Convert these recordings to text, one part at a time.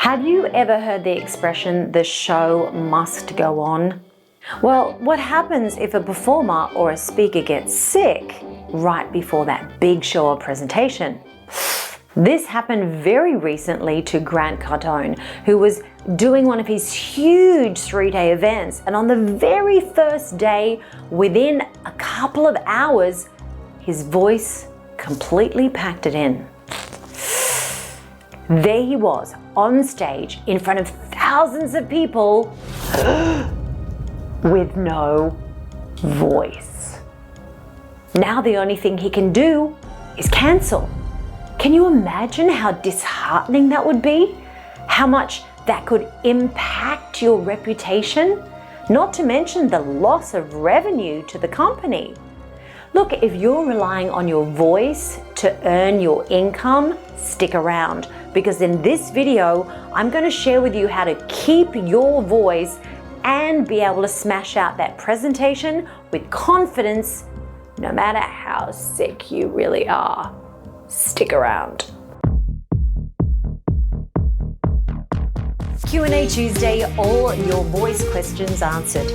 Have you ever heard the expression, the show must go on? Well, what happens if a performer or a speaker gets sick right before that big show or presentation? This happened very recently to Grant Cardone, who was doing one of his huge 3-day events, and on the very first day, within a couple of hours, his voice completely packed it in. There he was on stage in front of thousands of people with no voice. Now the only thing he can do is cancel. Can you imagine how disheartening that would be? How much that could impact your reputation? Not to mention the loss of revenue to the company. Look, if you're relying on your voice to earn your income, stick around, because in this video, I'm going to share with you how to keep your voice and be able to smash out that presentation with confidence, no matter how sick you really are. Stick around. Q&A Tuesday, all your voice questions answered.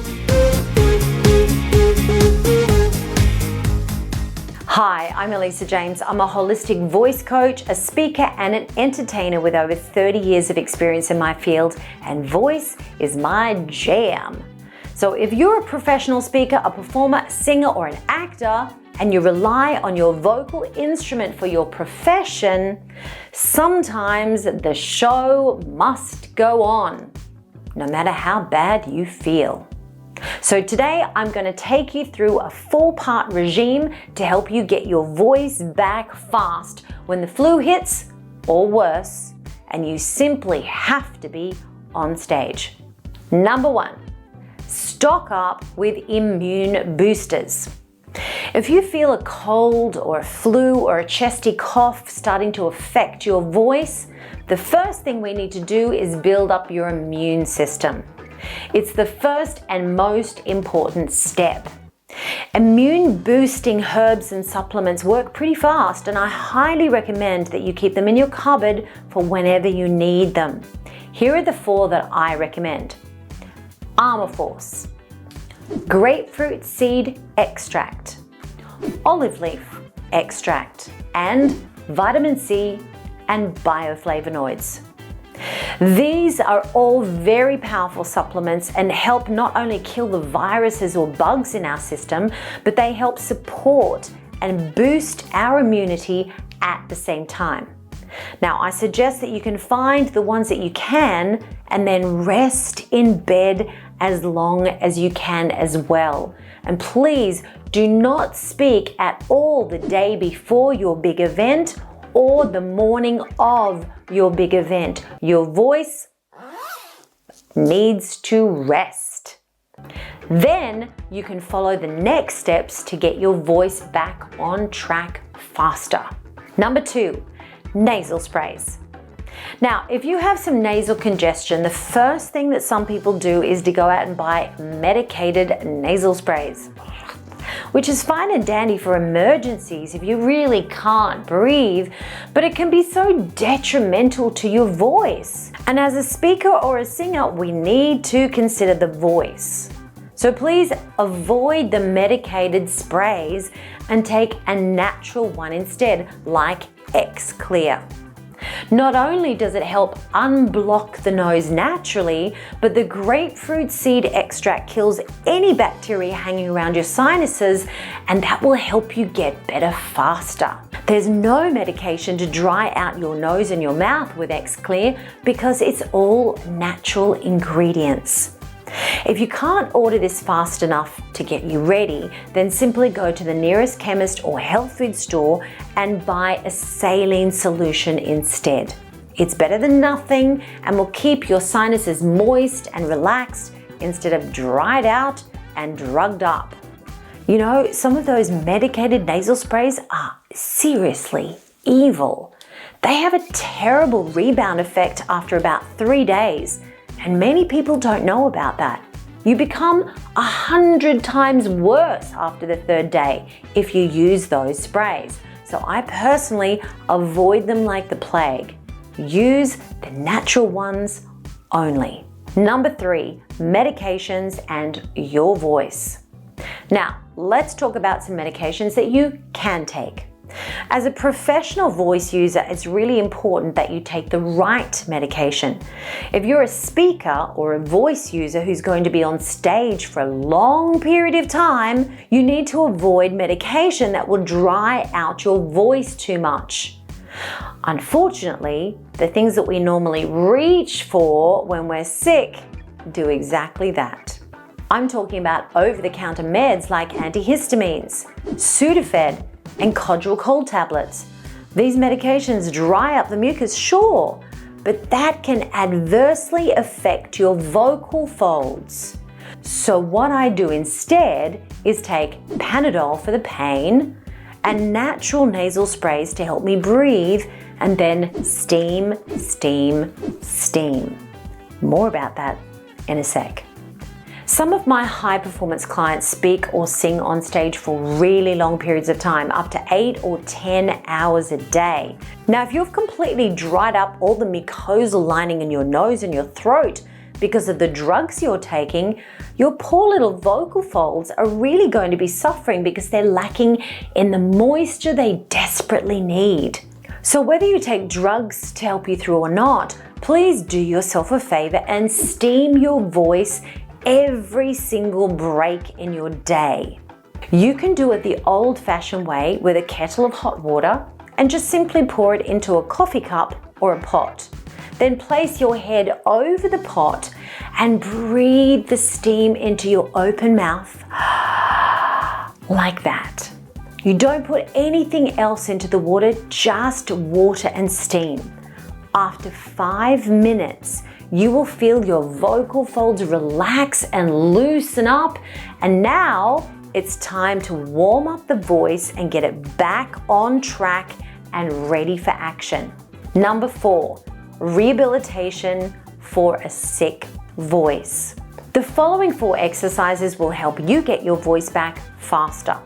Hi, I'm Elisa James. I'm a holistic voice coach, a speaker, and an entertainer with over 30 years of experience in my field, and voice is my jam. So if you're a professional speaker, a performer, singer, or an actor, and you rely on your vocal instrument for your profession, sometimes the show must go on, no matter how bad you feel. So today I'm going to take you through a 4-part regime to help you get your voice back fast when the flu hits, or worse, and you simply have to be on stage. Number 1, stock up with immune boosters. If you feel a cold or a flu or a chesty cough starting to affect your voice, the first thing we need to do is build up your immune system. It's the first and most important step. Immune boosting herbs and supplements work pretty fast, and I highly recommend that you keep them in your cupboard for whenever you need them. Here are the 4 that I recommend. Armor Force, grapefruit seed extract, olive leaf extract, and vitamin C and bioflavonoids. These are all very powerful supplements and help not only kill the viruses or bugs in our system, but they help support and boost our immunity at the same time. Now, I suggest that you can find the ones that you can and then rest in bed as long as you can as well. And please do not speak at all the day before your big event or the morning of your big event. Your voice needs to rest. Then you can follow the next steps to get your voice back on track faster. Number 2, nasal sprays. Now, if you have some nasal congestion, the first thing that some people do is to go out and buy medicated nasal sprays, which is fine and dandy for emergencies if you really can't breathe, but it can be so detrimental to your voice. And as a speaker or a singer, we need to consider the voice. So please avoid the medicated sprays and take a natural one instead, like X-Clear. Not only does it help unblock the nose naturally, but the grapefruit seed extract kills any bacteria hanging around your sinuses, and that will help you get better faster. There's no medication to dry out your nose and your mouth with X-Clear because it's all natural ingredients. If you can't order this fast enough to get you ready, then simply go to the nearest chemist or health food store and buy a saline solution instead. It's better than nothing and will keep your sinuses moist and relaxed instead of dried out and drugged up. You know, some of those medicated nasal sprays are seriously evil. They have a terrible rebound effect after about 3 days. And many people don't know about that. You become 100 times worse after the 3rd day if you use those sprays. So I personally avoid them like the plague. Use the natural ones only. Number 3, medications and your voice. Now, let's talk about some medications that you can take. As a professional voice user, it's really important that you take the right medication. If you're a speaker or a voice user who's going to be on stage for a long period of time, you need to avoid medication that will dry out your voice too much. Unfortunately, the things that we normally reach for when we're sick do exactly that. I'm talking about over-the-counter meds like antihistamines, Sudafed, and Codral cold tablets. These medications dry up the mucus, sure, but that can adversely affect your vocal folds. So what I do instead is take Panadol for the pain and natural nasal sprays to help me breathe, and then steam, steam, steam. More about that in a sec. Some of my high-performance clients speak or sing on stage for really long periods of time, up to 8 or 10 hours a day. Now, if you've completely dried up all the mucosal lining in your nose and your throat because of the drugs you're taking, your poor little vocal folds are really going to be suffering because they're lacking in the moisture they desperately need. So whether you take drugs to help you through or not, please do yourself a favor and steam your voice every single break in your day. You can do it the old-fashioned way with a kettle of hot water and just simply pour it into a coffee cup or a pot. Then place your head over the pot and breathe the steam into your open mouth like that. You don't put anything else into the water, just water and steam. After 5 minutes, you will feel your vocal folds relax and loosen up, and now it's time to warm up the voice and get it back on track and ready for action. Number 4, rehabilitation for a sick voice. The following 4 exercises will help you get your voice back faster.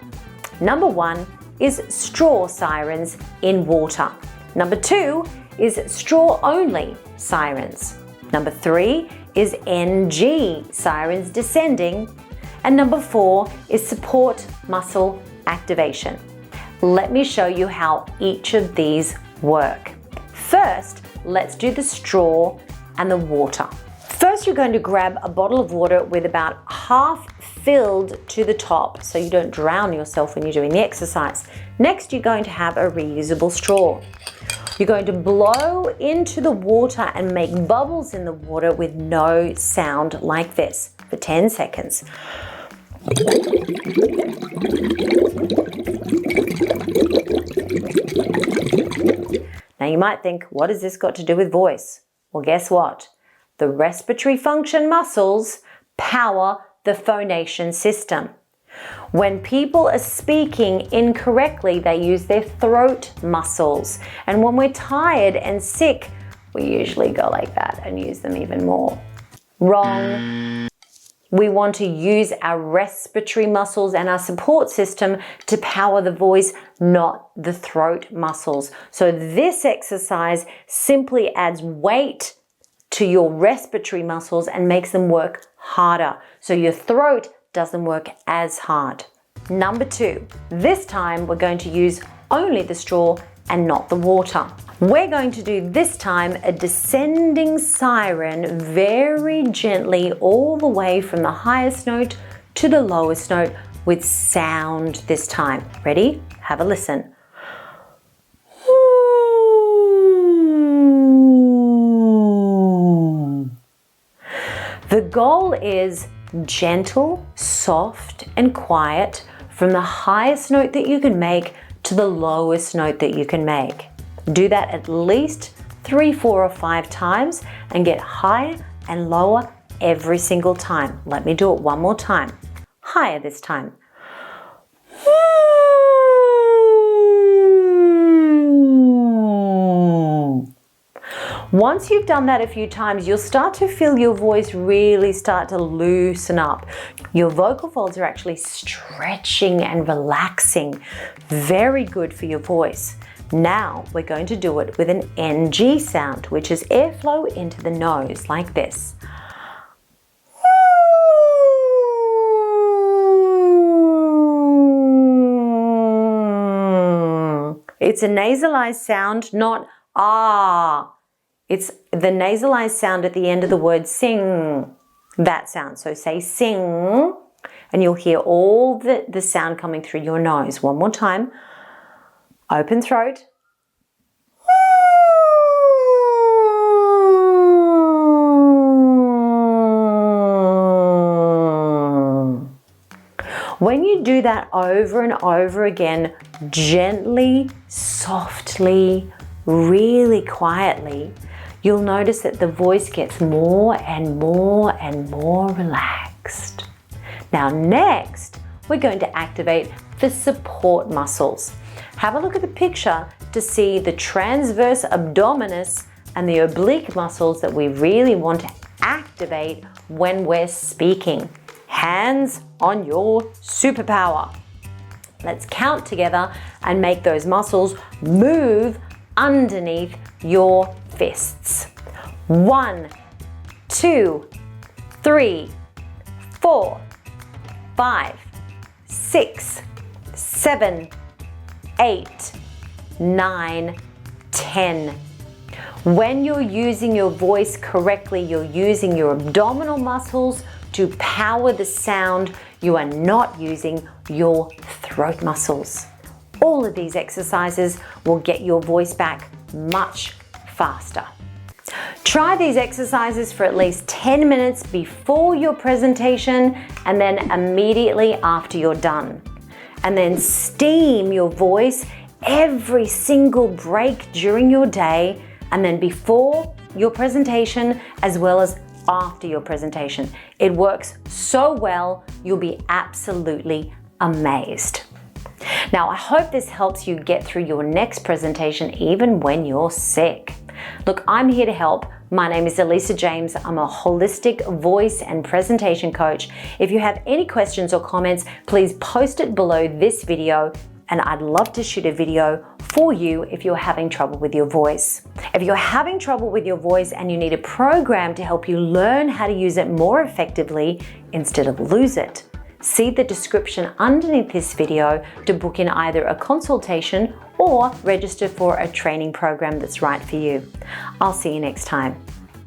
Number 1 is straw sirens in water. Number 2 is straw-only sirens. Number 3 is NG sirens descending. And number 4 is support muscle activation. Let me show you how each of these work. First, let's do the straw and the water. First, you're going to grab a bottle of water with about half filled to the top so you don't drown yourself when you're doing the exercise. Next, you're going to have a reusable straw. You're going to blow into the water and make bubbles in the water with no sound like this for 10 seconds. Now you might think, what has this got to do with voice? Well, guess what? The respiratory function muscles power the phonation system. When people are speaking incorrectly, they use their throat muscles. And when we're tired and sick, we usually go like that and use them even more. Wrong. We want to use our respiratory muscles and our support system to power the voice, not the throat muscles. So this exercise simply adds weight to your respiratory muscles and makes them work harder. So your throat doesn't work as hard. Number 2, this time we're going to use only the straw and not the water. We're going to do this time a descending siren very gently all the way from the highest note to the lowest note with sound this time. Ready? Have a listen. The goal is gentle, soft, and quiet from the highest note that you can make to the lowest note that you can make. Do that at least 3, 4, or 5 times and get higher and lower every single time. Let me do it one more time. Higher this time. Once you've done that a few times, you'll start to feel your voice really start to loosen up. Your vocal folds are actually stretching and relaxing. Very good for your voice. Now we're going to do it with an NG sound, which is airflow into the nose, like this. It's a nasalized sound, not ah. It's the nasalized sound at the end of the word sing. That sound. So say sing, and you'll hear all the sound coming through your nose. One more time. Open throat. When you do that over and over again, gently, softly, really quietly, you'll notice that the voice gets more and more and more relaxed. Now next, we're going to activate the support muscles. Have a look at the picture to see the transverse abdominis and the oblique muscles that we really want to activate when we're speaking. Hands on your superpower. Let's count together and make those muscles move underneath your fists. 1, 2, 3, 4, 5, 6, 7, 8, 9, 10. When you're using your voice correctly, you're using your abdominal muscles to power the sound. You are not using your throat muscles. All of these exercises will get your voice back much faster. Try these exercises for at least 10 minutes before your presentation and then immediately after you're done. And then steam your voice every single break during your day, and then before your presentation as well as after your presentation. It works so well, you'll be absolutely amazed. Now, I hope this helps you get through your next presentation even when you're sick. Look, I'm here to help. My name is Elisa James. I'm a holistic voice and presentation coach. If you have any questions or comments, please post it below this video, and I'd love to shoot a video for you if you're having trouble with your voice. If you're having trouble with your voice and you need a program to help you learn how to use it more effectively instead of lose it, see the description underneath this video to book in either a consultation or register for a training program that's right for you. I'll see you next time.